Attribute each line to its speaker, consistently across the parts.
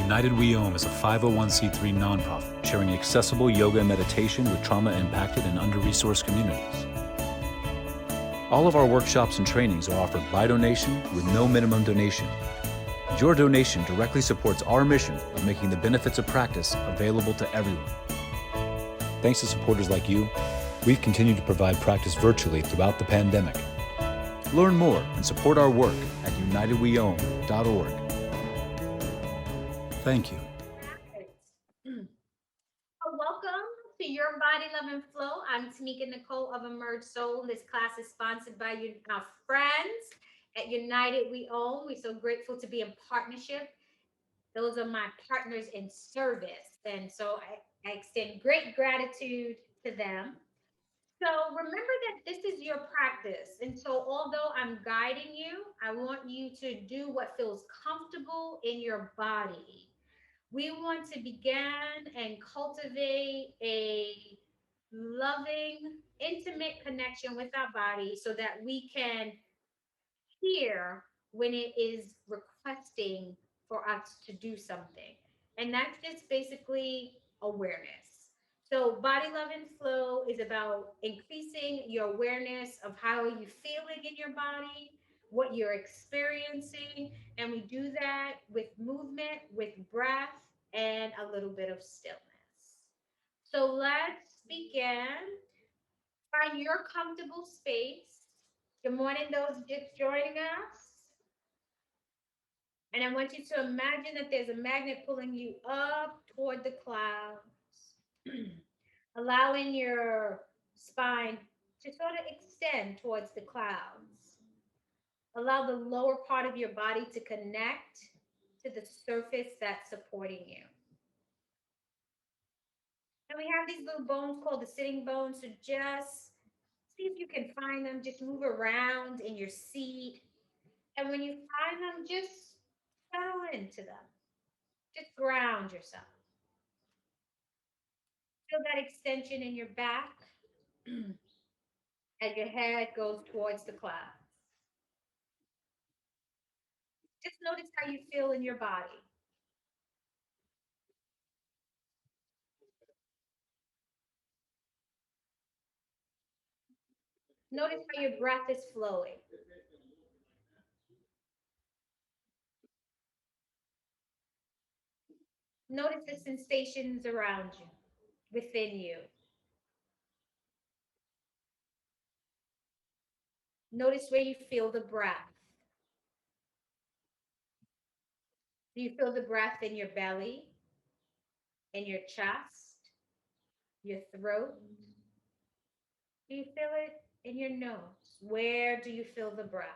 Speaker 1: United We Om is a 501c3 nonprofit sharing accessible yoga and meditation with trauma-impacted and under-resourced communities. All of our workshops and trainings are offered by donation with no minimum donation. Your donation directly supports our mission of making the benefits of practice available to everyone. Thanks to supporters like you, we've continued to provide practice virtually throughout the pandemic. Learn more and support our work at unitedweom.org. Thank you.
Speaker 2: Welcome to Your Body, Love, and Flow. I'm Tameeka Nicole of Emerge Soul. This class is sponsored by our friends at United We Own. We're so grateful to be in partnership. Those are my partners in service. And so I extend great gratitude to them. So remember that this is your practice. And so although I'm guiding you, I want you to do what feels comfortable in your body. We want to begin and cultivate a loving, intimate connection with our body so that we can hear when it is requesting for us to do something. And that's just basically awareness. So, body love and flow is about increasing your awareness of how you're feeling in your body, what you're experiencing. And we do that with movement, with breath, and a little bit of stillness. So, let's begin. Find your comfortable space. Good morning, those just joining us. And I want you to imagine that there's a magnet pulling you up toward the clouds, allowing your spine to sort of extend towards the clouds. Allow the lower part of your body to connect to the surface that's supporting you. And we have these little bones called the sitting bones. So just see if you can find them. Just move around in your seat. And when you find them, just settle into them. Just ground yourself. Feel that extension in your back as your head goes towards the clouds. Just notice how you feel in your body. Notice how your breath is flowing. Notice the sensations around you, within you. Notice where you feel the breath. Do you feel the breath in your belly, in your chest, your throat? Do you feel it in your nose? Where do you feel the breath?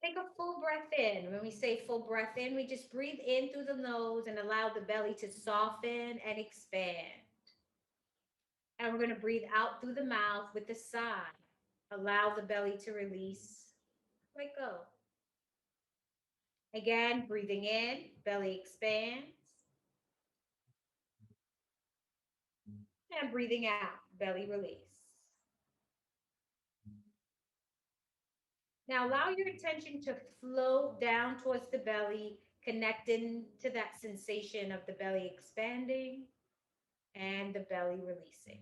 Speaker 2: Take a full breath in. When we say full breath in, we just breathe in through the nose and allow the belly to soften and expand. And we're going to breathe out through the mouth with a sigh. Allow the belly to release. Let go. Again, breathing in, belly expands. And breathing out, belly release. Now allow your attention to flow down towards the belly, connecting to that sensation of the belly expanding and the belly releasing.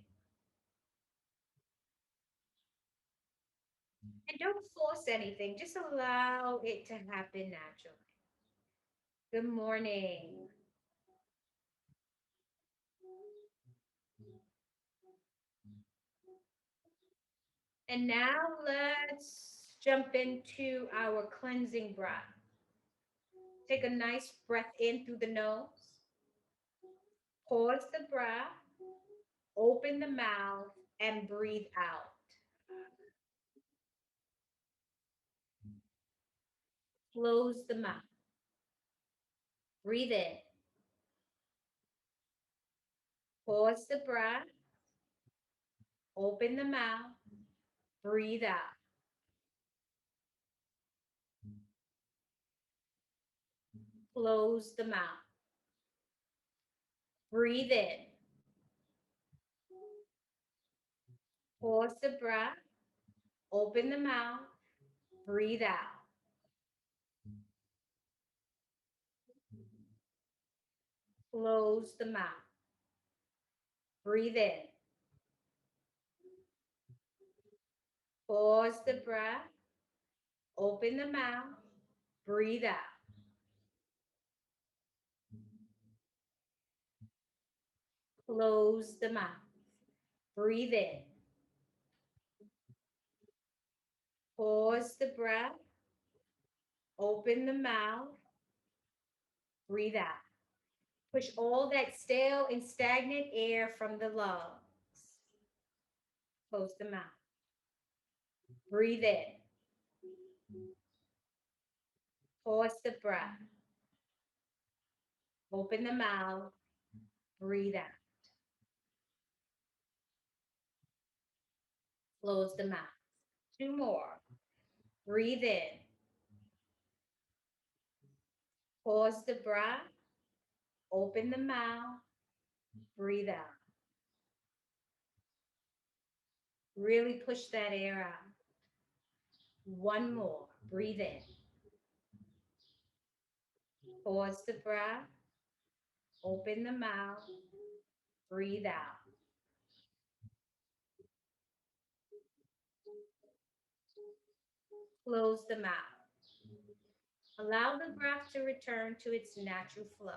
Speaker 2: And don't force anything, just allow it to happen naturally. Good morning. And now let's jump into our cleansing breath. Take a nice breath in through the nose. Pause the breath, open the mouth, and breathe out. Close the mouth. Breathe in. Pause the breath, open the mouth, breathe out. Close the mouth. Breathe in. Pause the breath, open the mouth, breathe out. Close the mouth. Breathe in. Pause the breath. Open the mouth. Breathe out. Close the mouth. Breathe in. Pause the breath. Open the mouth. Breathe out. Push all that stale and stagnant air from the lungs. Close the mouth. Breathe in. Pause the breath. Open the mouth. Breathe out. Close the mouth. Two more. Breathe in. Pause the breath. Open the mouth. Breathe out. Really push that air out. One more. Breathe in. Pause the breath. Open the mouth. Breathe out. Close the mouth. Allow the breath to return to its natural flow.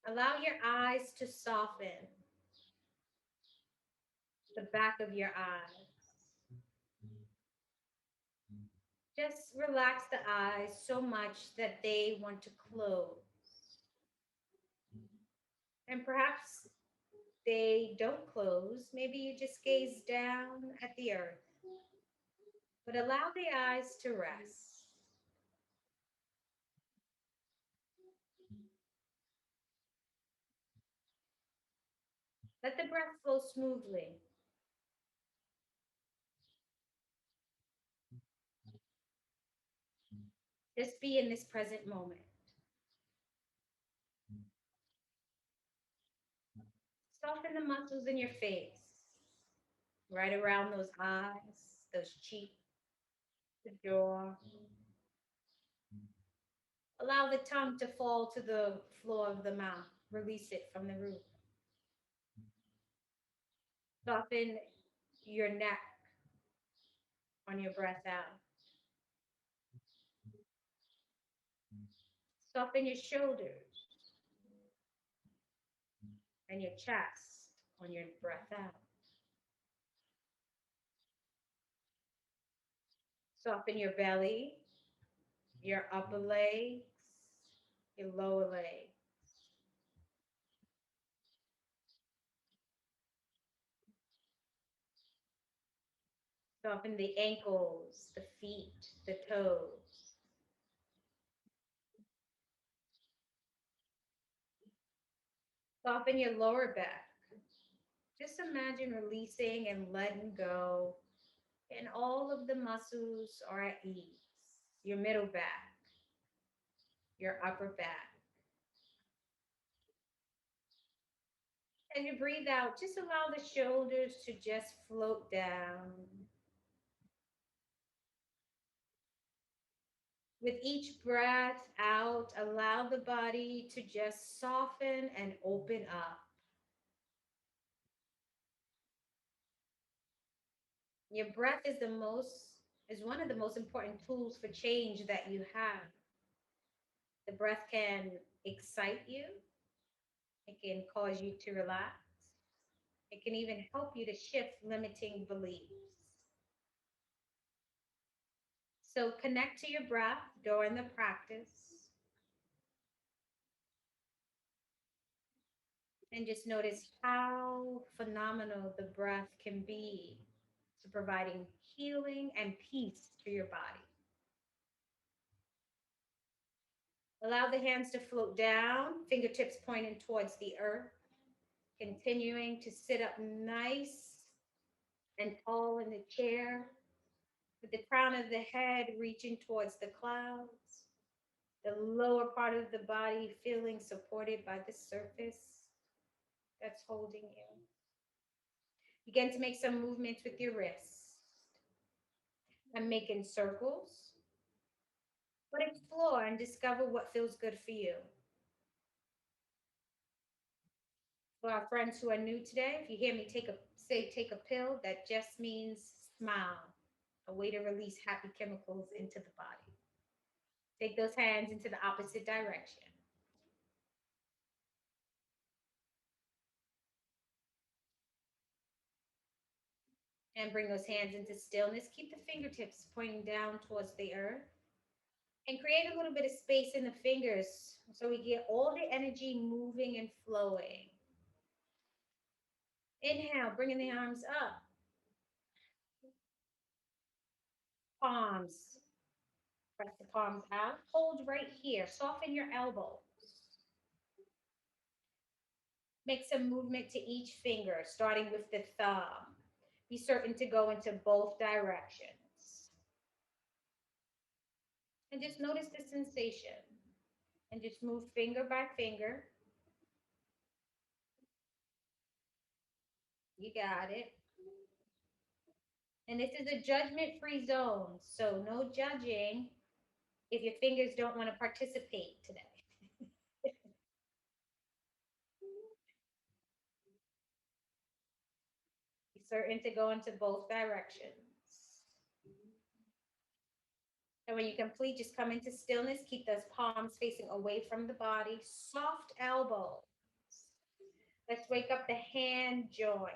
Speaker 2: Allow your eyes to soften, the back of your eyes. Just relax the eyes so much that they want to close. And perhaps they don't close. Maybe you just gaze down at the earth. But allow the eyes to rest. Let the breath flow smoothly. Just be in this present moment. Soften the muscles in your face, right around those eyes, those cheeks, the jaw. Allow the tongue to fall to the floor of the mouth. Release it from the roof. Soften your neck on your breath out. Soften your shoulders and your chest on your breath out. Soften your belly, your upper legs, your lower legs. Soften the ankles, the feet, the toes. Soften your lower back. Just imagine releasing and letting go, and all of the muscles are at ease. Your middle back, your upper back. As you breathe out, just allow the shoulders to just float down. With each breath out, allow the body to just soften and open up. Your breath is one of the most important tools for change that you have. The breath can excite you. It can cause you to relax. It can even help you to shift limiting beliefs. So connect to your breath during the practice and just notice how phenomenal the breath can be to providing healing and peace to your body. Allow the hands to float down, fingertips pointing towards the earth, continuing to sit up nice and tall in the chair, with the crown of the head reaching towards the clouds, the lower part of the body feeling supported by the surface that's holding you. Begin to make some movements with your wrists. I'm making circles But explore and discover what feels good for you. For our friends who are new today, if you hear me take a pill, that just means smile, a way to release happy chemicals into the body. Take those hands into the opposite direction and bring those hands into stillness. Keep the fingertips pointing down towards the earth and create a little bit of space in the fingers so we get all the energy moving and flowing. Inhale, bringing the arms up, palms. Press the palms out. Hold right here. Soften your elbows. Make some movement to each finger, starting with the thumb. Be certain to go into both directions. And just notice the sensation. And just move finger by finger. You got it. And this is a judgment-free zone, so no judging if your fingers don't want to participate today. Be certain to go into both directions. And when you complete, just come into stillness. Keep those palms facing away from the body. Soft elbows. Let's wake up the hand joint.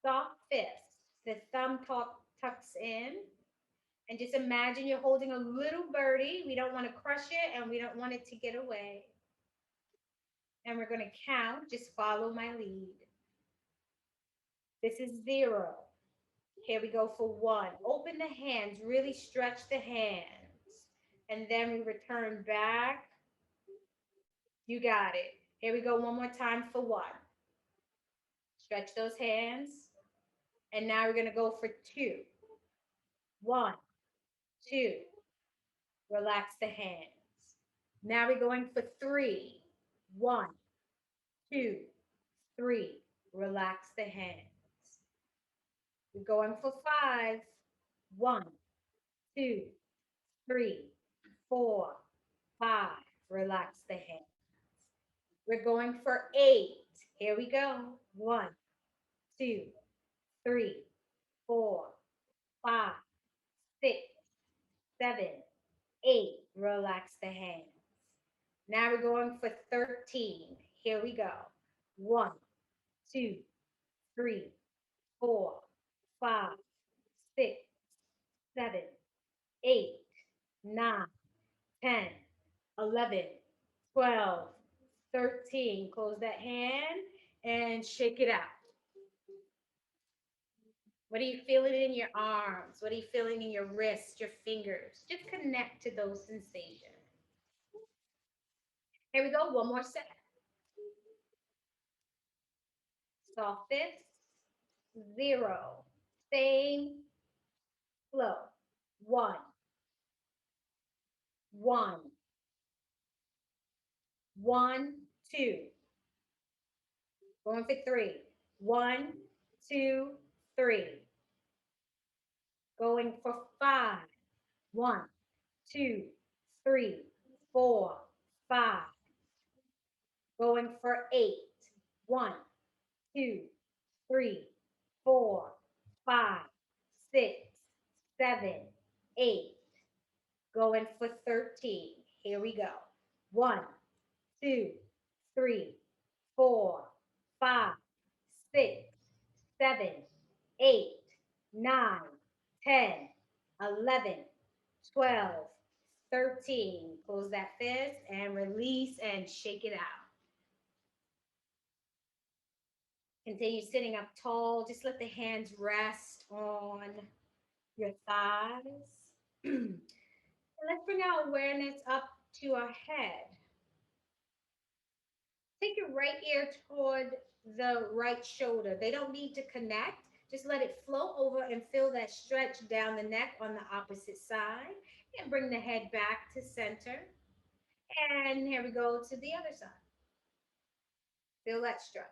Speaker 2: Soft fists. The thumb tucks in. And just imagine you're holding a little birdie. We don't want to crush it and we don't want it to get away. And we're going to count. Just follow my lead. This is 0. Here we go for 1. Open the hands. Really stretch the hands. And then we return back. You got it. Here we go one more time for 1. Stretch those hands. And now we're going to go for 2. 1, 2. Relax the hands. Now we're going for 3. 1, 2, 3. Relax the hands. We're going for 5. 1, 2, 3, 4, 5. Relax the hands. We're going for 8. Here we go. 1, 2, 3, 4, 5, 6, 7, 8. Relax the hands. Now we're going for 13. Here we go. 1, 2, 3, 4, 5, 6, 7, 8, 9, 10, 11, 12, 13. Close that hand and shake it out. What are you feeling in your arms? What are you feeling in your wrists, your fingers? Just connect to those sensations. Here we go. One more set. Softest. 0. Same flow. 1, 1, 1, 2. Going for 3. 1, 2, 3. Going for 5. 1, 2, 3, 4, 5. Going for 8. 1, 2, 3, 4, 5, 6, 7, 8. Going for 13. Here we go. 1, 2, 3, 4, 5, 6, 7, 8, 9, 10, 11, 12, 13. Close that fist and release and shake it out. Continue sitting up tall. Just let the hands rest on your thighs. And let's bring our awareness up to our head. Take your right ear toward the right shoulder. They don't need to connect. Just let it flow over and feel that stretch down the neck on the opposite side. And bring the head back to center. And here we go to the other side. Feel that stretch.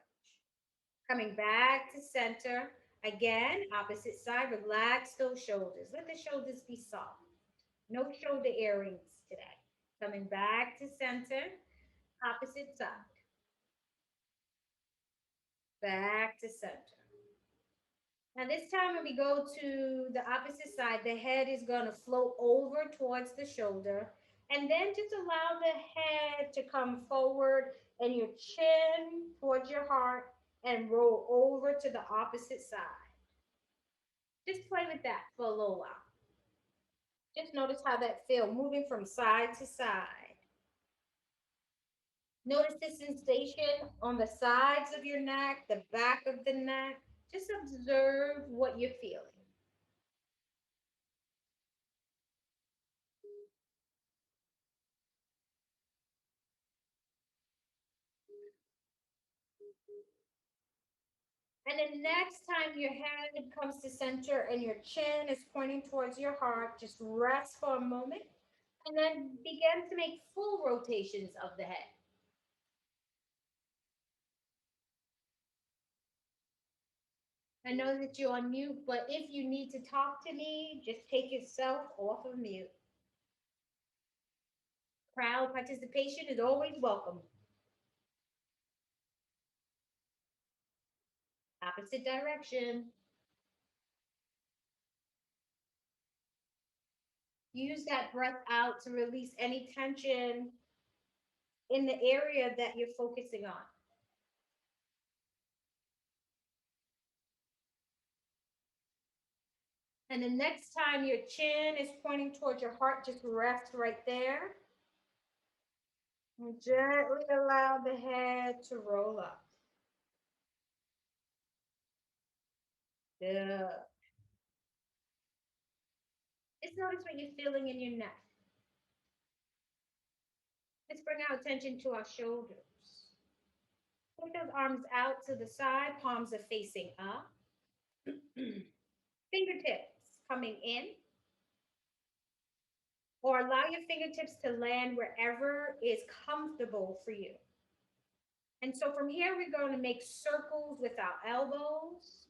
Speaker 2: Coming back to center. Again, opposite side. Relax those shoulders. Let the shoulders be soft. No shoulder earrings today. Coming back to center, opposite side. Back to center. Now this time when we go to the opposite side, the head is going to float over towards the shoulder. And then just allow the head to come forward and your chin towards your heart and roll over to the opposite side. Just play with that for a little while. Just notice how that feels, moving from side to side. Notice the sensation on the sides of your neck, the back of the neck. Just observe what you're feeling. And the next time your head comes to center and your chin is pointing towards your heart, just rest for a moment and then begin to make full rotations of the head. I know that you're on mute, but if you need to talk to me, just take yourself off of mute. Crowd participation is always welcome. Opposite direction. Use that breath out to release any tension in the area that you're focusing on. And the next time your chin is pointing towards your heart, just rest right there. And gently allow the head to roll up. Good. Just notice what you're feeling in your neck. Let's bring our attention to our shoulders. Put those arms out to the side, palms are facing up. Fingertips coming in, or allow your fingertips to land wherever is comfortable for you. And so from here, we're going to make circles with our elbows.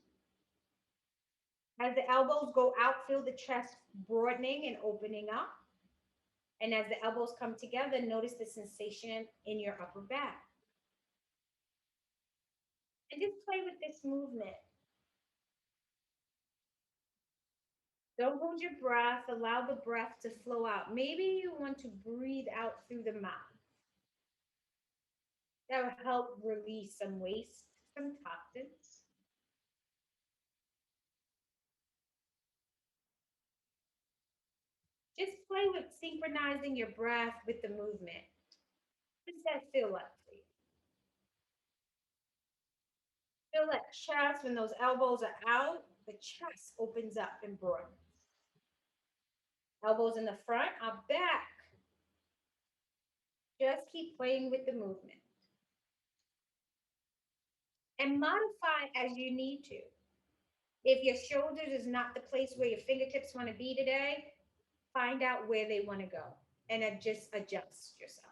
Speaker 2: As the elbows go out, feel the chest broadening and opening up. And as the elbows come together, notice the sensation in your upper back. And just play with this movement. Don't hold your breath. Allow the breath to flow out. Maybe you want to breathe out through the mouth. That will help release some waste, some toxins. Just play with synchronizing your breath with the movement. What does that feel like for you? Feel that chest when those elbows are out, the chest opens up and broadens. Elbows in the front, our back. Just keep playing with the movement. And modify as you need to. If your shoulders is not the place where your fingertips want to be today, find out where they want to go and just adjust yourself.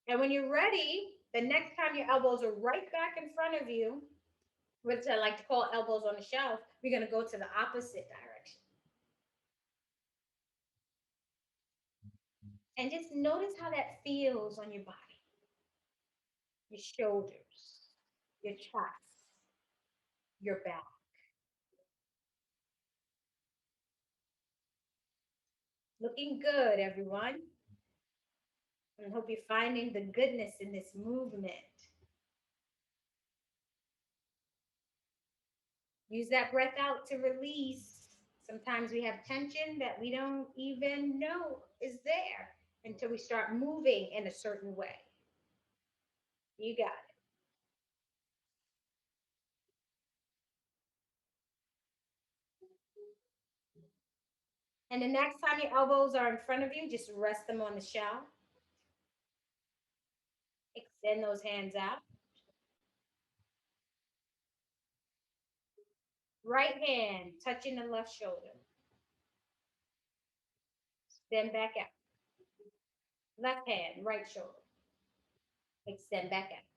Speaker 2: And when you're ready, the next time your elbows are right back in front of you, which I like to call elbows on the shelf, we're going to go to the opposite direction. And just notice how that feels on your body, your shoulders, your chest, your back. Looking good, everyone. And I hope you're finding the goodness in this movement. Use that breath out to release. Sometimes we have tension that we don't even know is there until we start moving in a certain way. You got it. And the next time your elbows are in front of you, just rest them on the shelf. Extend those hands out. Right hand touching the left shoulder. Extend back out. Left hand, right shoulder. Extend back out.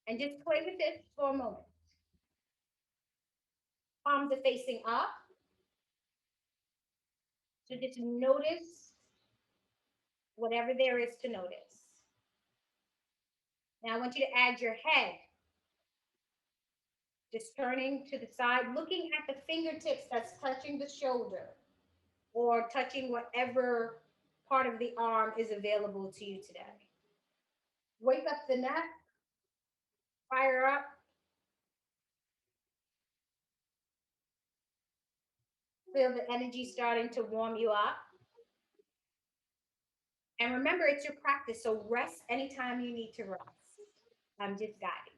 Speaker 2: And just play with this for a moment. Palms are facing up. So just notice whatever there is to notice. Now I want you to add your head, just turning to the side, looking at the fingertips that's touching the shoulder or touching whatever part of the arm is available to you today. Wake up the neck, fire up. Feel the energy starting to warm you up. And remember, it's your practice, so rest anytime you need to rest. I'm just guiding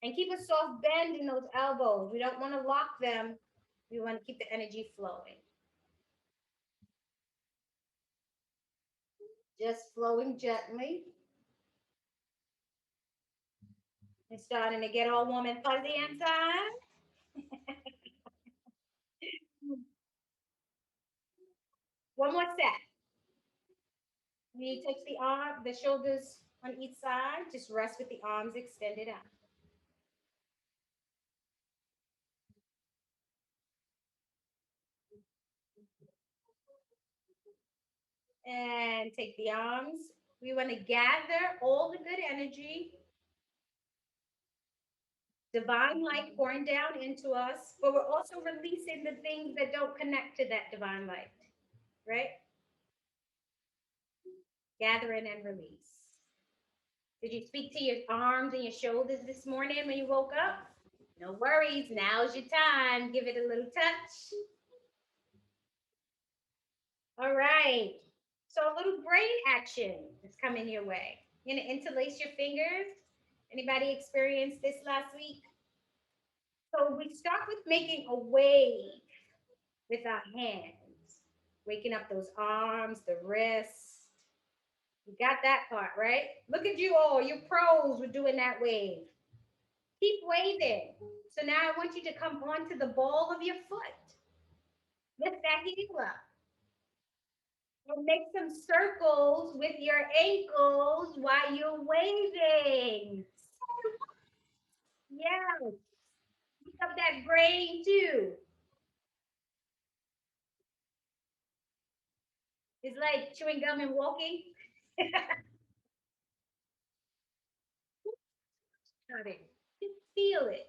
Speaker 2: you. And keep a soft bend in those elbows. We don't want to lock them. We want to keep the energy flowing. Just flowing gently. And starting to get all warm and fuzzy inside. One more set. You touch the shoulders on each side. Just rest with the arms extended out. And take the arms. We want to gather all the good energy, divine light pouring down into us, but we're also releasing the things that don't connect to that divine light, right? Gathering and release. Did you speak to your arms and your shoulders this morning when you woke up? No worries. Now's your time. Give it a little touch. All right. So a little brain action is coming your way. You're gonna interlace your fingers. Anybody experienced this last week? So we start with making a wave with our hands, waking up those arms, the wrists. You got that part, right? Look at you all, you're pros with doing that wave. Keep waving. So now I want you to come onto the ball of your foot. Lift that heel up. And make some circles with your ankles while you're waving. Yeah, pick up that brain too. It's like chewing gum and walking. Just feel it.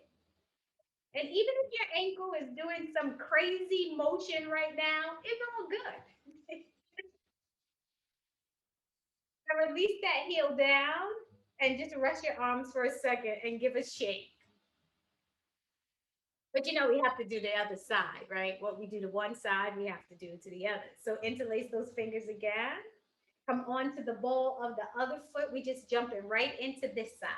Speaker 2: And even if your ankle is doing some crazy motion right now, it's all good. So release that heel down and just rest your arms for a second and give a shake. But you know, we have to do the other side, right? What we do to one side, we have to do to the other. So interlace those fingers again. Come on to the ball of the other foot. We just jumping right into this side.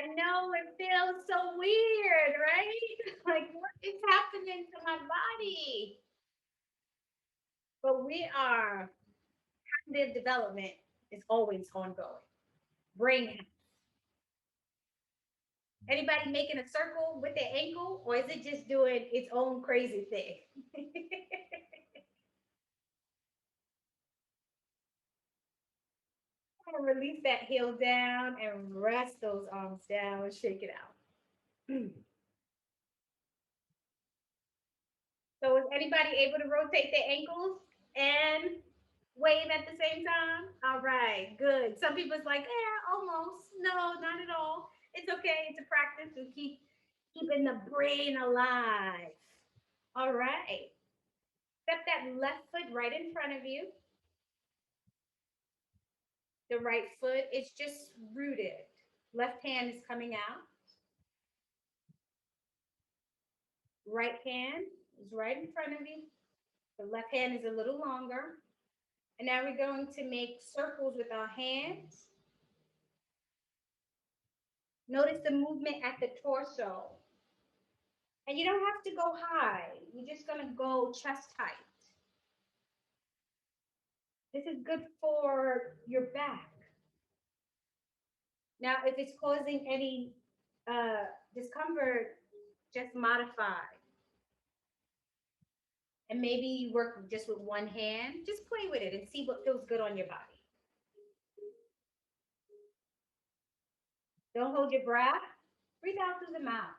Speaker 2: I know it feels so weird, right? Like, what is happening to my body? But we are, cognitive development is always ongoing. Brain. Anybody making a circle with their ankle, or is it just doing its own crazy thing? Release that heel down and rest those arms down. Shake it out. So is anybody able to rotate their ankles and wave at the same time? All right, good. Some people's like, yeah, almost. No, not at all. It's okay. It's a practice to keeping the brain alive. All right. Step that left foot right in front of you. The right foot is just rooted. Left hand is coming out. Right hand is right in front of you. The left hand is a little longer. And now we're going to make circles with our hands. Notice the movement at the torso. And you don't have to go high. You're just going to go chest height. This is good for your back. Now, if it's causing any discomfort, just modify. And maybe you work just with one hand. Just play with it and see what feels good on your body. Don't hold your breath. Breathe out through the mouth.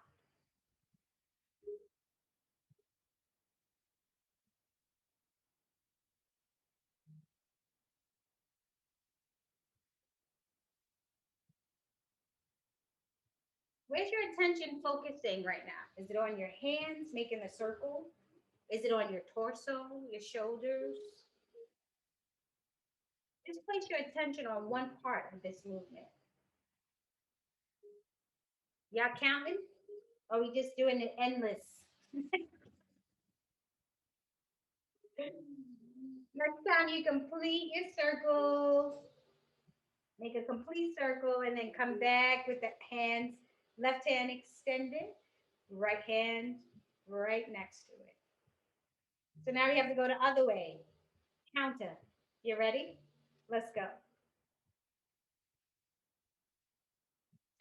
Speaker 2: Where's your attention focusing right now? Is it on your hands making a circle? Is it on your torso, your shoulders? Just place your attention on one part of this movement. Y'all counting? Or are we just doing it endless? Next time you complete your circle, make a complete circle and then come back with the hands, left hand extended, right hand right next to it. So now we have to go the other way. Counter. You ready? Let's go.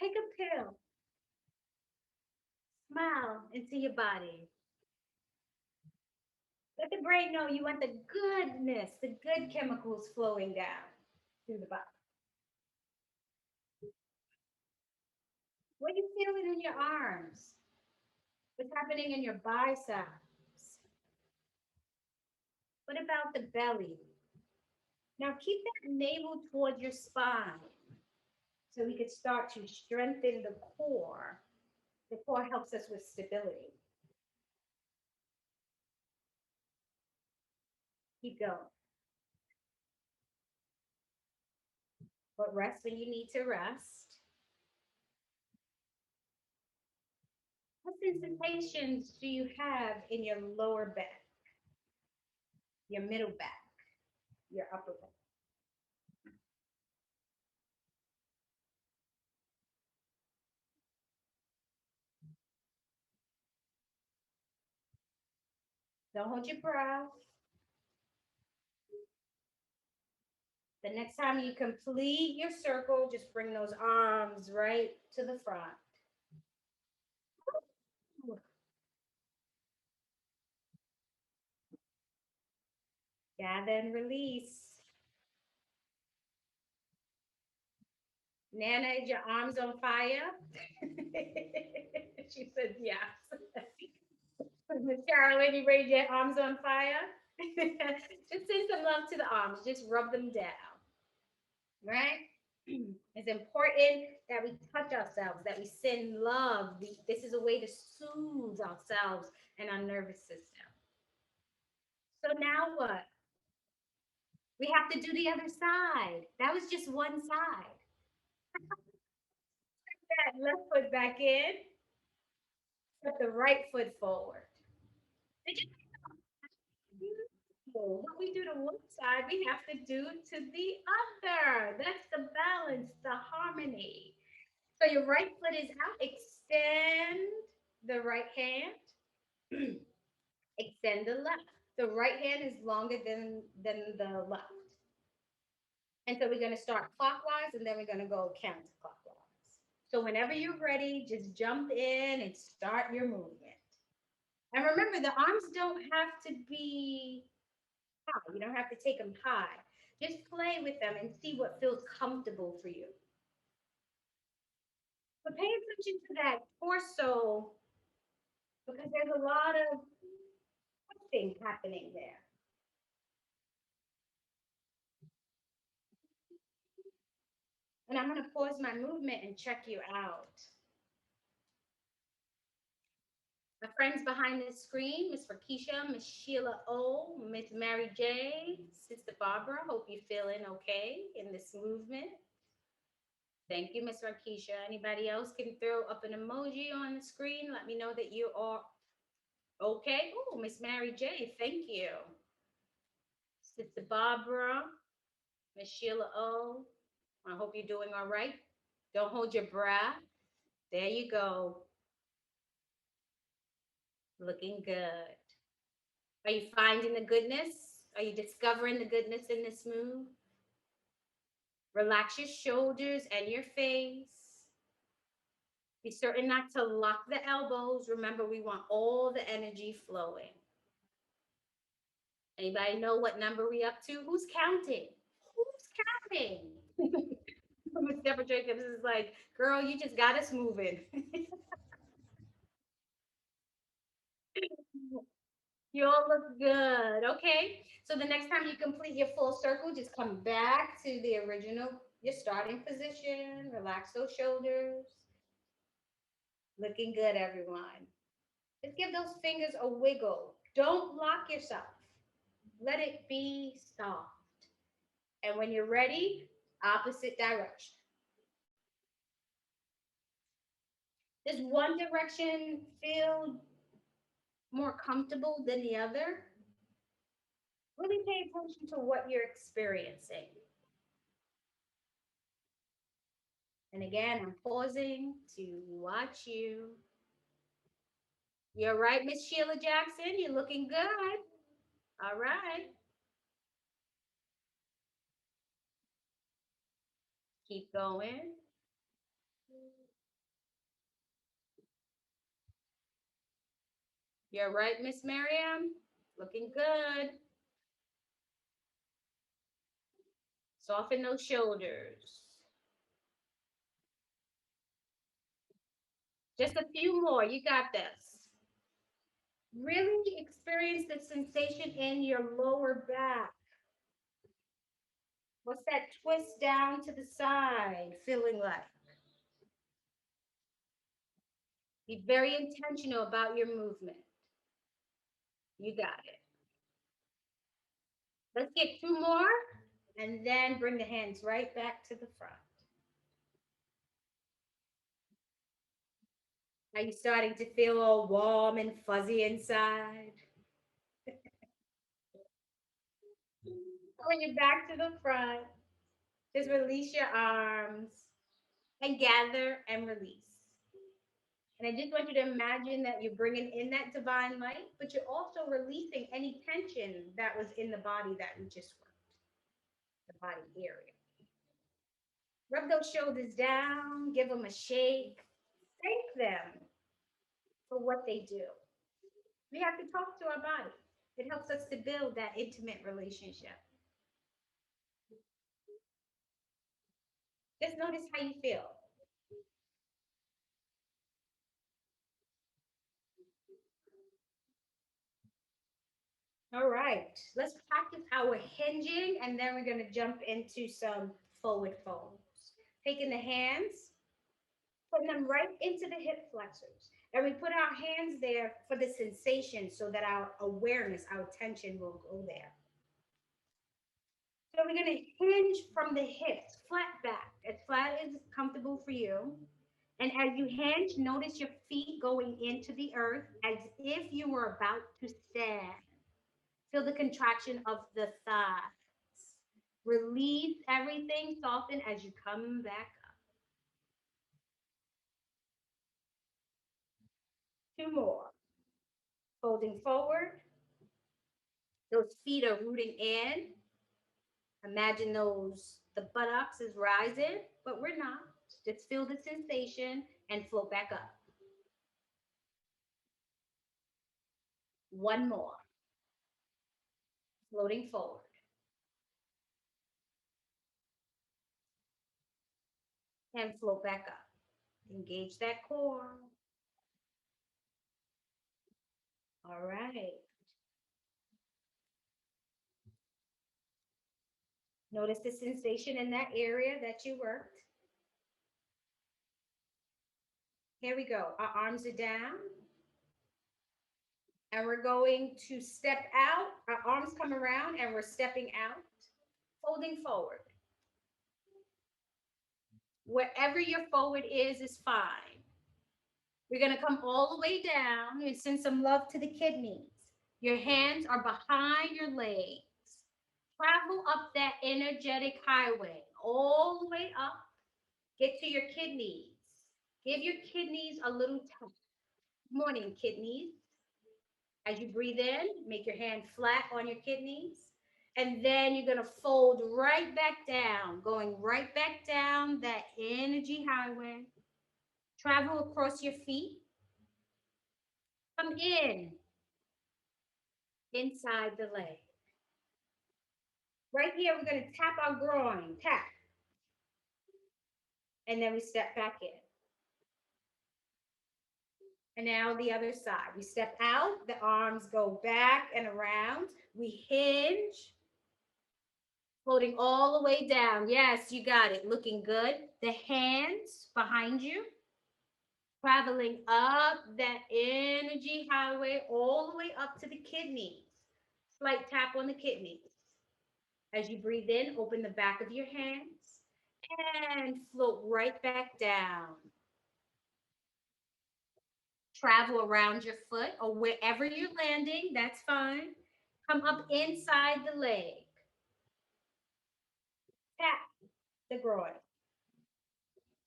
Speaker 2: Take a pill. Smile into your body. Let the brain know you want the goodness, the good chemicals flowing down through the body. What are you feeling in your arms? What's happening in your biceps? What about the belly? Now keep that navel towards your spine so we could start to strengthen the core. The core helps us with stability. Keep going. But rest when you need to rest. What sensations do you have in your lower back, your middle back, your upper back? Don't hold your breath. The next time you complete your circle, just bring those arms right to the front. Gather and release. Nana, is your arms on fire? She said yes. Miss Carolyn, you raise your arms on fire? Just send some love to the arms. Just rub them down, right? It's important that we touch ourselves, that we send love. This is a way to soothe ourselves and our nervous system. So now what? We have to do the other side. That was just one side. That left foot back in, put the right foot forward. Did you know what we do to one side, we have to do to the other? That's the balance, the harmony. So your right foot is out. Extend the right hand. Extend the left. The right hand is longer than the left. And so we're going to start clockwise and then we're going to go counterclockwise. So whenever you're ready, just jump in and start your movement. And remember, the arms don't have to be high. You don't have to take them high. Just play with them and see what feels comfortable for you. But pay attention to that torso because there's a lot of things happening there. And I'm going to pause my movement and check you out. My friends behind the screen, Miss Rakisha, Miss Sheila O, Miss Mary J, Sister Barbara. Hope you're feeling okay in this movement. Thank you, Miss Rakisha. Anybody else can throw up an emoji on the screen. Let me know that you are okay. Oh, Miss Mary J, thank you. Sister Barbara, Miss Sheila O. I hope you're doing all right. Don't hold your breath. There you go. Looking good. Are you finding the goodness? Are you discovering the goodness in this move? Relax your shoulders and your face. Be certain not to lock the elbows. Remember, we want all the energy flowing. Anybody know what number we up to? Who's counting? Who's counting? Miss Deborah Jacobs is like, girl, you just got us moving. You all look good. Okay. So the next time you complete your full circle, just come back to the original, your starting position. Relax those shoulders. Looking good, everyone. Just give those fingers a wiggle. Don't lock yourself. Let it be soft. And when you're ready, opposite direction. Does one direction feel more comfortable than the other? Really pay attention to what you're experiencing. And again, I'm pausing to watch you. You're right, Miss Sheila Jackson. You're looking good. All right. Keep going. You're right, Miss Miriam. Looking good. Soften those shoulders. Just a few more. You got this. Really experience the sensation in your lower back. What's that twist down to the side feeling like? Be very intentional about your movement. You got it. Let's get two more and then bring the hands right back to the front. Are you starting to feel all warm and fuzzy inside? Bring it back to the front. Just release your arms and gather and release. And I just want you to imagine that you're bringing in that divine light, but you're also releasing any tension that was in the body that we just worked, the body area. Rub those shoulders down, give them a shake, thank them for what they do. We have to talk to our body. It helps us to build that intimate relationship. Just notice how you feel. All right, let's practice our hinging and then we're going to jump into some forward folds. Taking the hands, putting them right into the hip flexors. And we put our hands there for the sensation so that our awareness, our attention will go there. So we're going to hinge from the hips, as flat as comfortable for you. And as you hinge, notice your feet going into the earth as if you were about to stand. Feel the contraction of the thighs. Release everything, soften as you come back up. Two more. Folding forward. Those feet are rooting in. Imagine the buttocks is rising, but we're not. Just feel the sensation and float back up. One more. Floating forward. And float back up. Engage that core. All right. Notice the sensation in that area that you worked. Here we go. Our arms are down. And we're going to step out. Our arms come around and we're stepping out, folding forward. Wherever your forward is fine. We're going to come all the way down and send some love to the kidneys. Your hands are behind your legs. Travel up that energetic highway, all the way up. Get to your kidneys. Give your kidneys a little touch. Morning, kidneys. As you breathe in, make your hand flat on your kidneys. And then you're going to fold right back down, going right back down that energy highway. Travel across your feet. Come in, inside the leg. Right here, we're going to tap our groin, tap. And then we step back in. And now the other side. We step out, the arms go back and around. We hinge, floating all the way down. Yes, you got it. Looking good. The hands behind you. traveling up that energy highway all the way up to the kidneys. Slight tap on the kidneys. As you breathe in, open the back of your hands and float right back down. Travel around your foot or wherever you're landing, that's fine. Come up inside the leg. Tap the groin.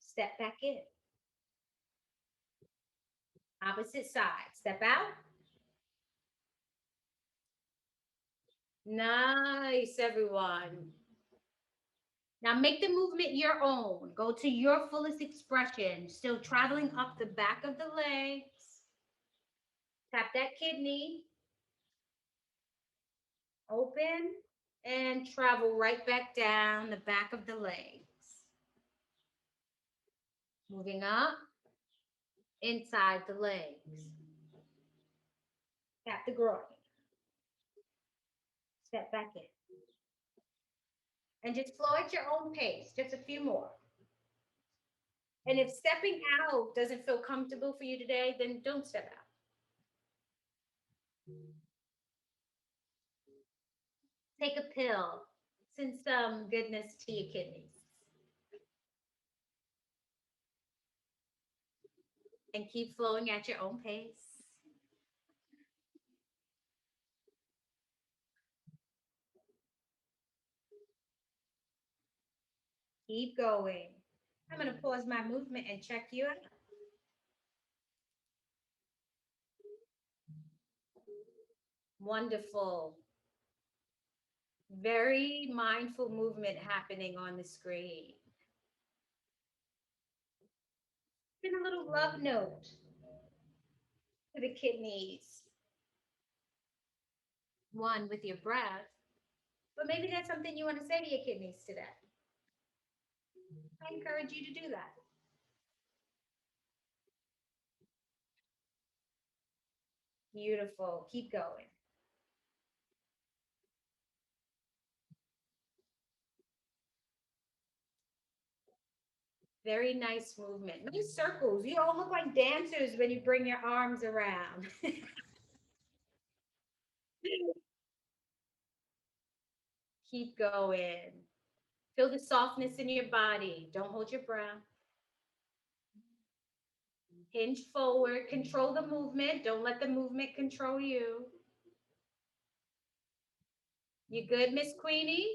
Speaker 2: Step back in. Opposite side. Step out. Nice, everyone. Now make the movement your own. Go to your fullest expression. Still traveling up the back of the legs. Tap that kidney. Open and travel right back down the back of the legs. Moving up inside the legs. Tap the groin. Step back in. And just flow at your own pace. Just a few more. And if stepping out doesn't feel comfortable for you today, then don't step out. Take a pill. Send some goodness to your kidneys. And keep flowing at your own pace. Keep going. I'm going to pause my movement and check you out. Wonderful. Very mindful movement happening on the screen. Send a little love note to the kidneys. One, with your breath, but maybe that's something you want to say to your kidneys today. I encourage you to do that. Beautiful. Keep going. Very nice movement. Nice circles. You all look like dancers when you bring your arms around. Keep going. Feel the softness in your body. Don't hold your breath. Hinge forward. Control the movement. Don't let the movement control you. You good, Miss Queenie?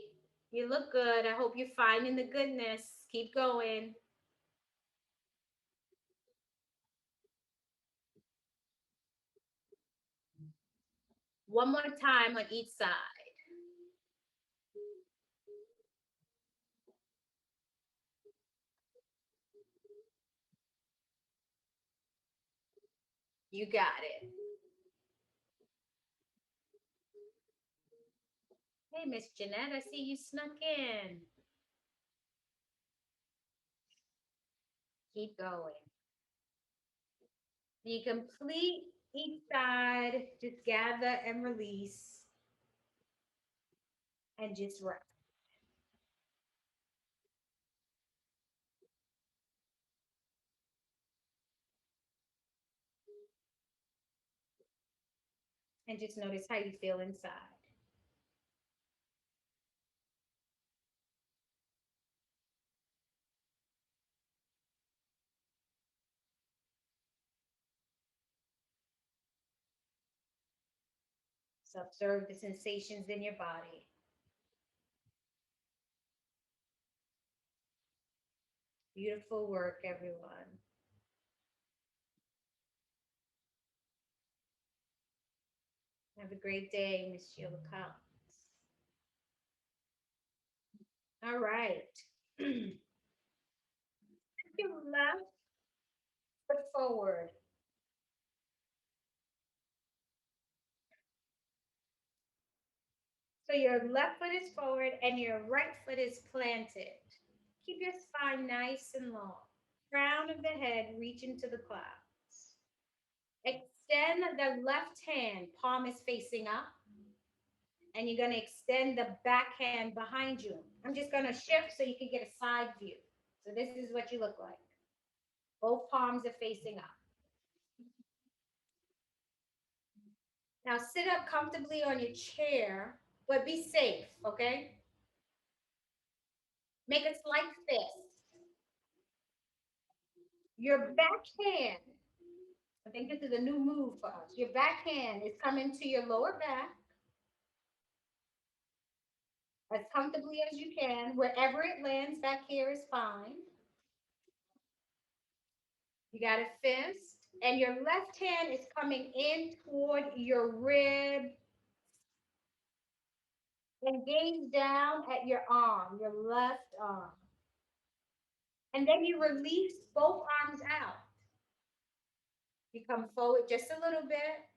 Speaker 2: You look good. I hope you're finding the goodness. Keep going. One more time on each side. You got it. Hey, Miss Jeanette, I see you snuck in. Keep going. You complete each side, just gather and release and just rest. And just notice how you feel inside. So observe the sensations in your body. Beautiful work, everyone. Have a great day, Miss Sheila Collins. All right. Your left foot forward. So your left foot is forward and your right foot is planted. Keep your spine nice and long. Crown of the head reach into the clouds. Extend the left hand, palm is facing up, and you're going to extend the back hand behind you. I'm just going to shift so you can get a side view. So this is what you look like. Both palms are facing up. Now sit up comfortably on your chair, but be safe, okay? Make a slight fist. Your backhand, I think this is a new move for us. Your backhand is coming to your lower back as comfortably as you can. Wherever it lands back here is fine. You got a fist, and your left hand is coming in toward your rib and gaze down at your arm, your left arm. And then you release both arms out. You come forward just a little bit.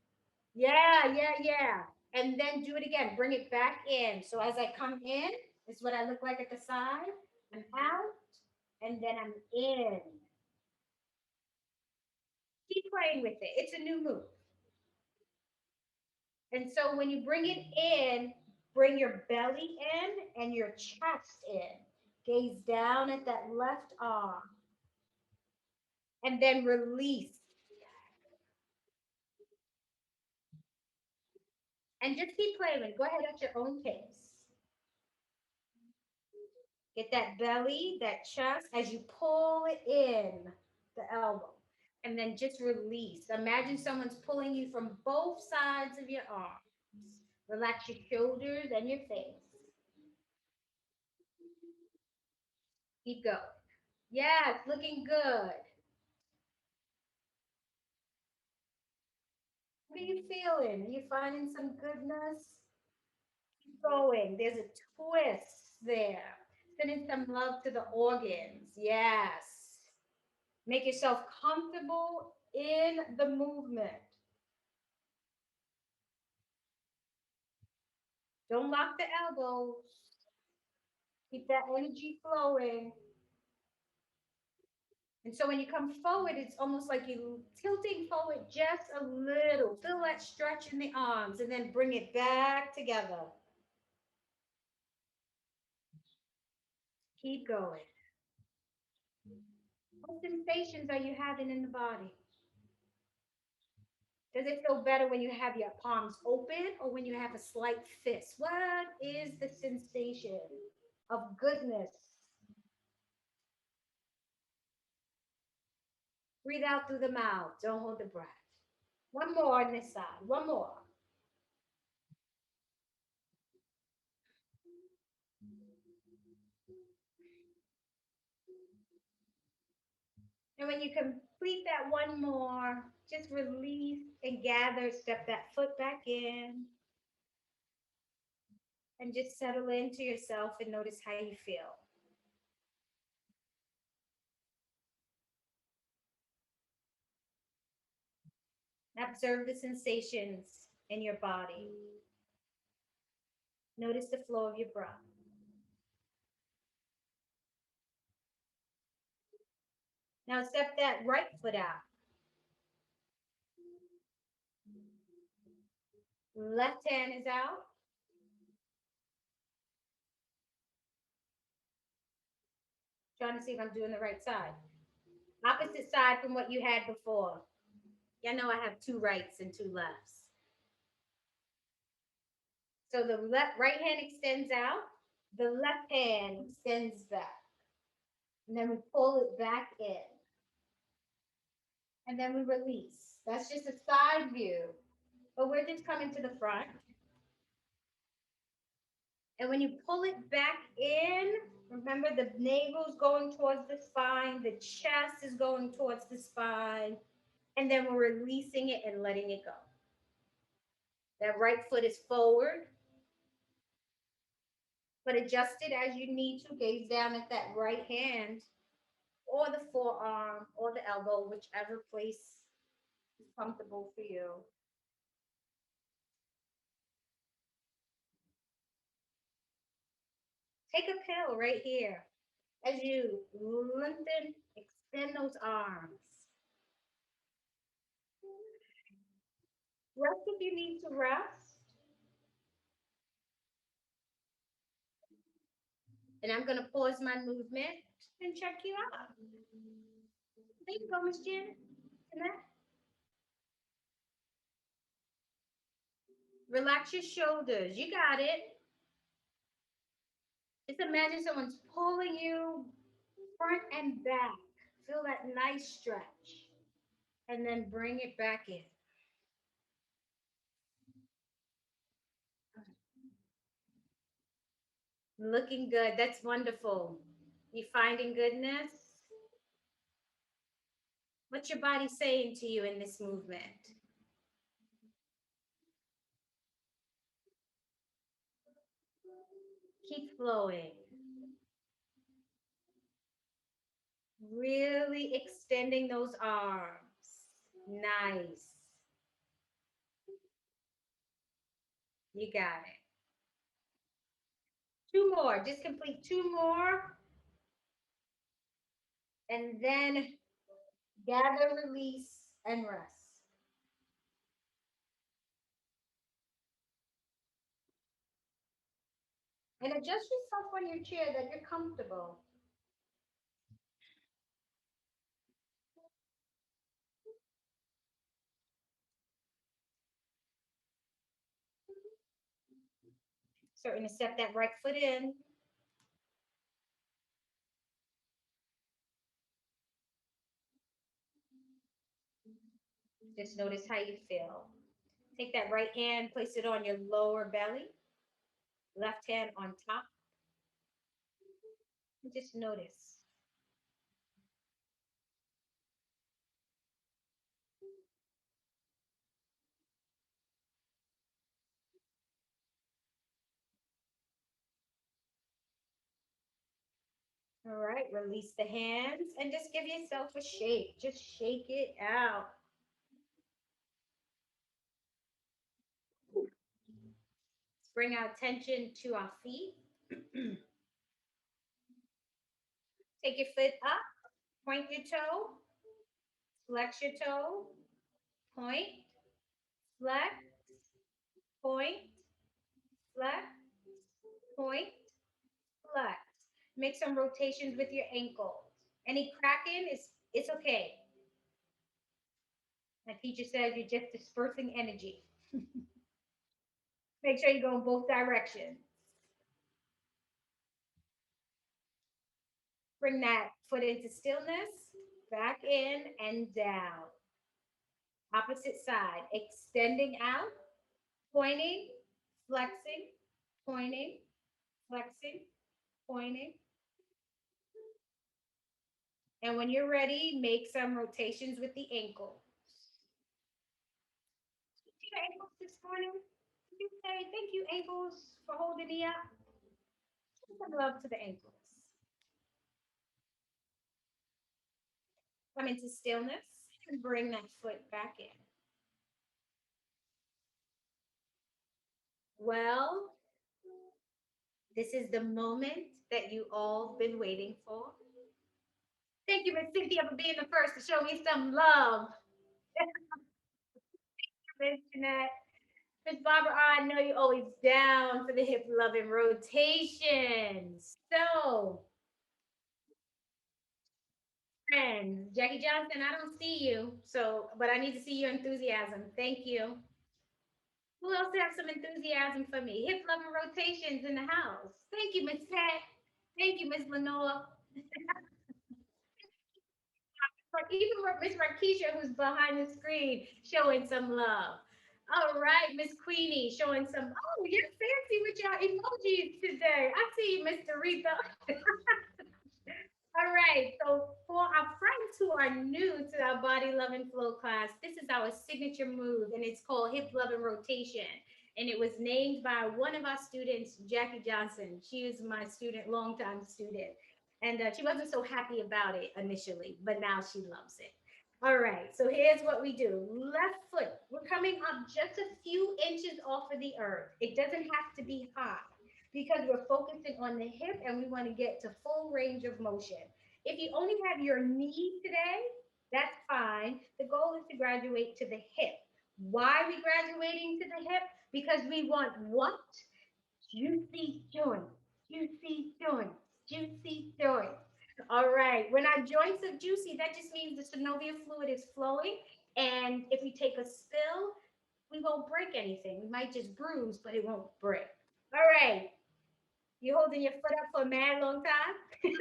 Speaker 2: Yeah, yeah, yeah. And then do it again. Bring it back in. So as I come in, this is what I look like at the side. I'm out, and then I'm in. Keep playing with it. It's a new move. And so when you bring it in, bring your belly in and your chest in. Gaze down at that left arm. And then release. And just keep playing. Go ahead at your own pace. Get that belly, that chest, as you pull it in, the elbow. And then just release. Imagine someone's pulling you from both sides of your arms. Relax your shoulders and your face. Keep going. Yes, looking good. What are you feeling? Are you finding some goodness? Keep going. There's a twist there. Sending some love to the organs. Yes. Make yourself comfortable in the movement. Don't lock the elbows. Keep that energy flowing. And so when you come forward, it's almost like you tilting forward just a little. Feel that stretch in the arms and then bring it back together. Keep going. What sensations are you having in the body? Does it feel better when you have your palms open or when you have a slight fist? What is the sensation of goodness? Breathe out through the mouth. Don't hold the breath. One more on this side. One more. And when you complete that one more, just release and gather. Step that foot back in and just settle into yourself and notice how you feel. Observe the sensations in your body. Notice the flow of your breath. Now step that right foot out. Left hand is out. Trying to see if I'm doing the right side. Opposite side from what you had before. Y'all know I have two rights and two lefts. So the right hand extends out. The left hand extends back. And then we pull it back in. And then we release. That's just a side view. But we're just coming to the front. And when you pull it back in, remember the navel is going towards the spine, the chest is going towards the spine, and then we're releasing it and letting it go. That right foot is forward, but adjust it as you need to. Gaze down at that right hand or the forearm or the elbow, whichever place is comfortable for you. Take a pill right here as you lengthen, extend those arms. Rest if you need to rest. And I'm going to pause my movement and check you out. There you go, Miss Janet. Connect. Relax your shoulders. You got it. Just imagine someone's pulling you front and back. Feel that nice stretch. And then bring it back in. Looking good. That's wonderful. You finding goodness? What's your body saying to you in this movement? Keep flowing. Really extending those arms. Nice. You got it. Two more. Just complete two more. And then gather, release, and rest. And adjust yourself on your chair that you're comfortable. Starting to step that right foot in. Just notice how you feel. Take that right hand, place it on your lower belly, left hand on top, and just notice. All right, release the hands and just give yourself a shake. Just shake it out. Let's bring our attention to our feet. Take your foot up, point your toe, flex your toe, point, flex, point, flex, point, flex. Make some rotations with your ankles. Any cracking is it's okay. My teacher says you're just dispersing energy. Make sure you go in both directions. Bring that foot into stillness, back in and down. Opposite side, extending out, pointing, flexing, pointing, flexing, pointing. And when you're ready, make some rotations with the ankle. See your ankles this morning? Did you say thank you, ankles, for holding me up? Some love to the ankles. Come into stillness and bring that foot back in. Well, this is the moment that you all been waiting for. Thank you, Miss Cynthia, for being the first to show me some love. Miss Jeanette. Miss Barbara, I know you're always down for the hip loving rotations. So, friends, Jackie Johnson, I don't see you. So, but I need to see your enthusiasm. Thank you. Who else have some enthusiasm for me? Hip loving rotations in the house. Thank you, Miss Pat. Thank you, Miss Lenore. Even Miss Rakisha, who's behind the screen, showing some love. All right, Miss Queenie, showing some. Oh, you're fancy with your emojis today. I see you, Miss Aretha. All right, so for our friends who are new to our Body Love and Flow class, this is our signature move, and it's called Hip Love and Rotation. And it was named by one of our students, Jackie Johnson. She is my student, longtime student. And she wasn't so happy about it initially, but now she loves it. All right, so here's what we do. Left foot, we're coming up just a few inches off of the earth. It doesn't have to be high because we're focusing on the hip and we want to get to full range of motion. If you only have your knee today, that's fine. The goal is to graduate to the hip. Why are we graduating to the hip? Because we want what? Juicy joints, juicy joints, juicy joints. All right. When our joints are juicy, that just means the synovial fluid is flowing. And if we take a spill, we won't break anything. We might just bruise, but it won't break. All right. You holding your foot up for a mad long time?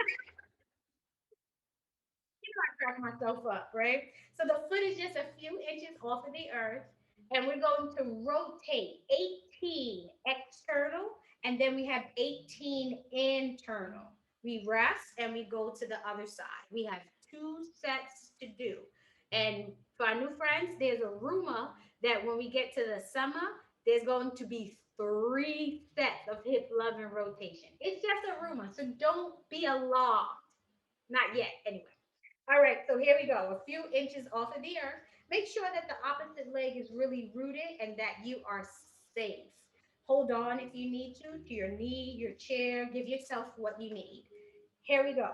Speaker 2: Crack myself up, right? So the foot is just a few inches off of the earth, and we're going to rotate 18 external, and then we have 18 internal. We rest and we go to the other side. We have two sets to do. And for our new friends, there's a rumor that when we get to the summer, there's going to be three sets of hip loving rotation. It's just a rumor, so don't be alarmed. Not yet, anyway. All right, so here we go. A few inches off of the earth. Make sure that the opposite leg is really rooted and that you are safe. Hold on if you need to your knee, your chair. Give yourself what you need. Here we go.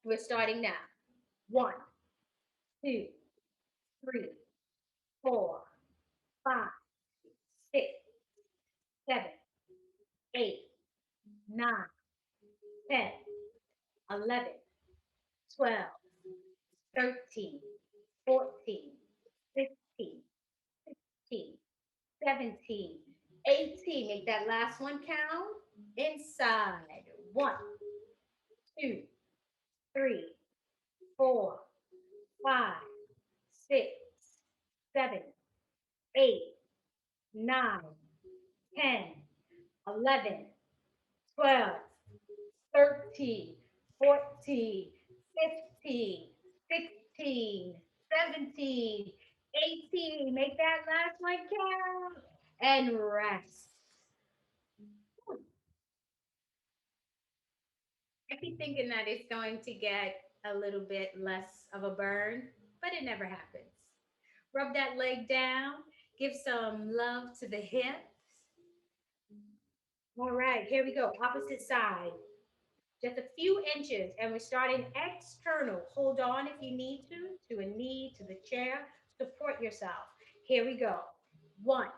Speaker 2: We're starting now. One, two, three, four, five, six, seven, eight, nine, 10, 11, 12, 13, 14, 15, 16, 17, 18. Make that last one count. Inside. One, two, three, four, five, six, seven, eight, nine, 10, 11, 12, 13, 14, 15, 16, 17, 18. Make that last one count. And rest. I keep thinking that it's going to get a little bit less of a burn, but it never happens. Rub that leg down, give some love to the hips. All right, here we go. Opposite side. Just a few inches, and we're starting external. Hold on if you need to a knee, to the chair. Support yourself. Here we go. One,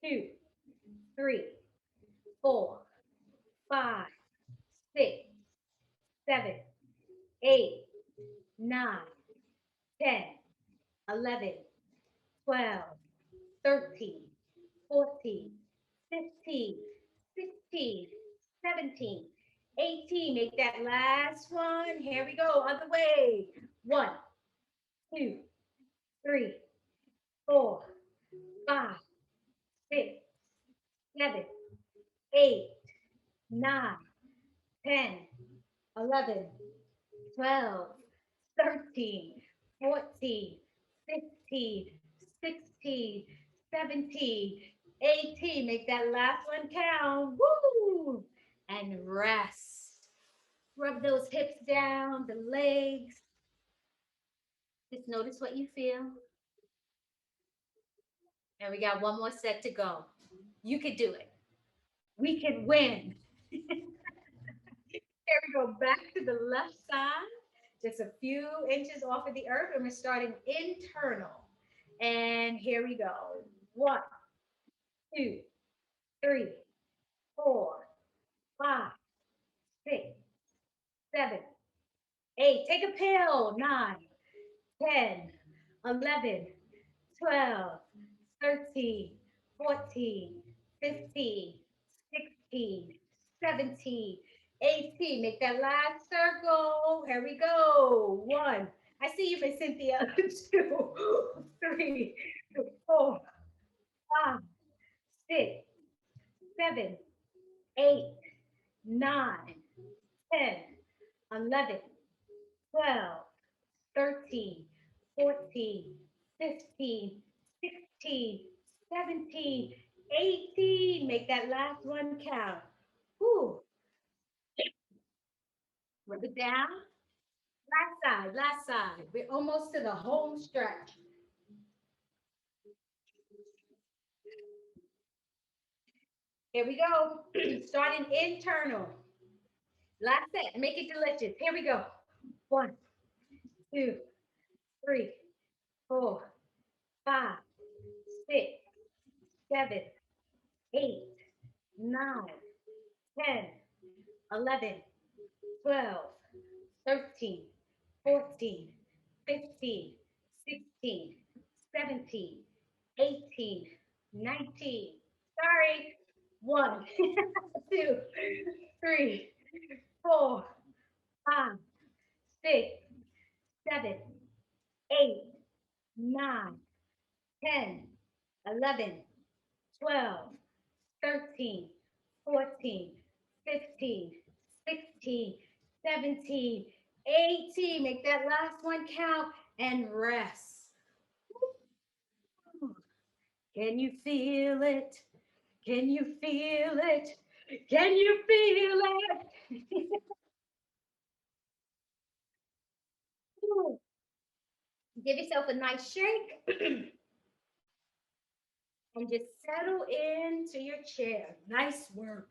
Speaker 2: two, three, four, five, six, seven, eight, nine, 10, 11, 12, 13, 14, 15, 16, 17, 18. Make that last one. Here we go. Other way. One, two, three, four, five, six, seven, eight, nine, 10, 11, 12, 13, 14, 15, 16, 17, 18. Make that last one count. Woo! And rest. Rub those hips down, the legs. Just notice what you feel. And we got one more set to go. You could do it. We can win. Here we go back to the left side, just a few inches off of the earth, and we're starting internal. And here we go. One, two, three, four, five, six, seven, eight. Take a pill. 9, 10, 11, 12, 13, 14, 15, 16, 17, 18. Make that last circle. Here we go. One. I see you, Miss Cynthia. 2, 3, 4, 5, 6, 7, 8, 9, 10, 11, 12, 13, 14, 15, 16, 17, 18. Make that last one count. Whew. Rub it down. Last side, last side. We're almost to the home stretch. Here we go. Starting internal. Last set. Make it delicious. Here we go. One, two, three, four, five, six, seven, eight, nine, 10, 11, 12, 13, 14, 15, 16, 17, 18, 19. Sorry. 1, 2, 3, 4, 5, 6, 7, 8, 9, 10, 11, 12, 13, 14, 15, 16, 17, 18. Make that last one count and rest. Can you feel it? Can you feel it? Can you feel it? Give yourself a nice shake and just settle into your chair. Nice work.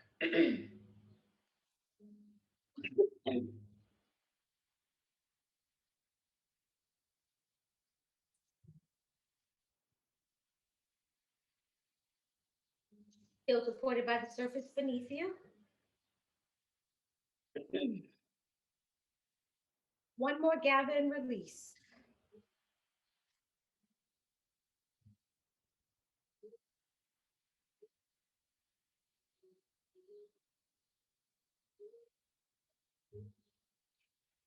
Speaker 2: Feel supported by the surface beneath you. One more gather and release.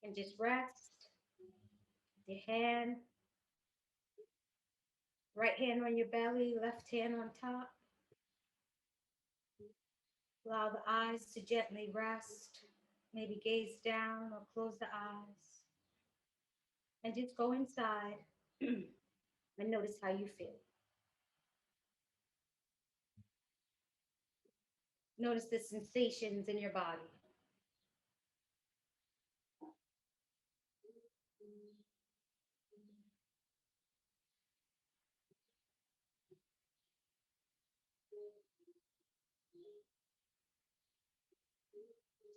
Speaker 2: And just rest. Your hand, right hand on your belly, left hand on top. Allow the eyes to gently rest. Maybe gaze down or close the eyes. And just go inside and notice how you feel. Notice the sensations in your body.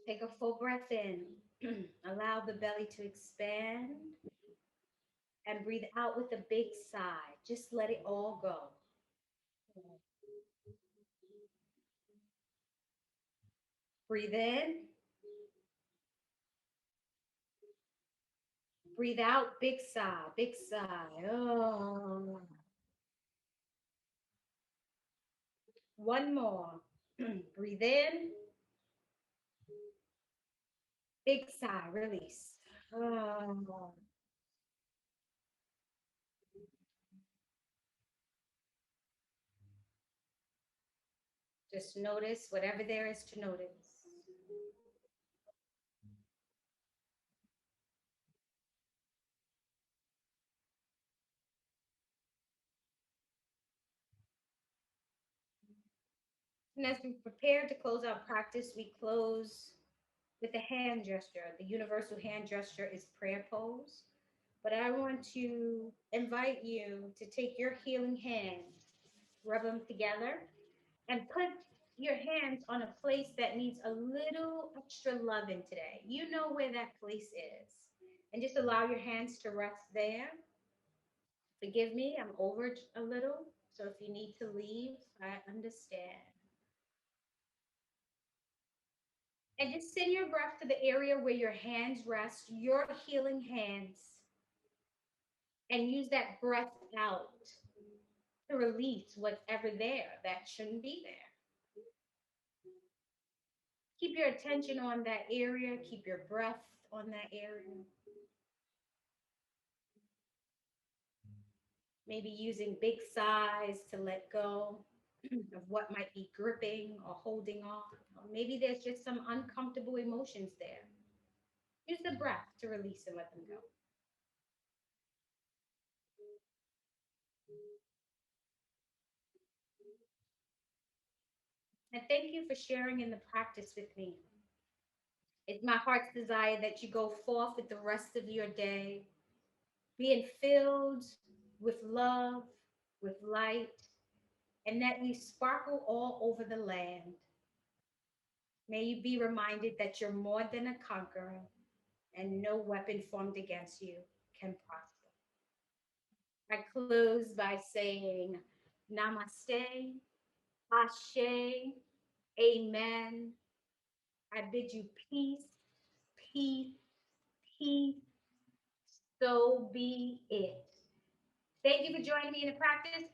Speaker 2: Take a full breath in. Allow the belly to expand and breathe out with a big sigh. Just let it all go. Breathe in, breathe out, big sigh, big sigh. Oh. One more. Breathe in, big sigh, release. Oh. Just notice whatever there is to notice. And as we prepare to close our practice, we close with a hand gesture. The universal hand gesture is prayer pose. But I want to invite you to take your healing hands, rub them together, and put your hands on a place that needs a little extra loving today. You know where that place is. And just allow your hands to rest there. Forgive me, I'm over a little. So if you need to leave, I understand. And just send your breath to the area where your hands rest, your healing hands, and use that breath out to release whatever there that shouldn't be there. Keep your attention on that area, keep your breath on that area. Maybe using big sighs to let go of what might be gripping or holding on. Or maybe there's just some uncomfortable emotions there. Use the breath to release and let them go. And thank you for sharing in the practice with me. It's my heart's desire that you go forth with the rest of your day, being filled with love, with light, and that you sparkle all over the land. May you be reminded that you're more than a conqueror and no weapon formed against you can prosper. I close by saying namaste, ashe, amen. I bid you peace, peace, peace. So be it. Thank you for joining me in the practice.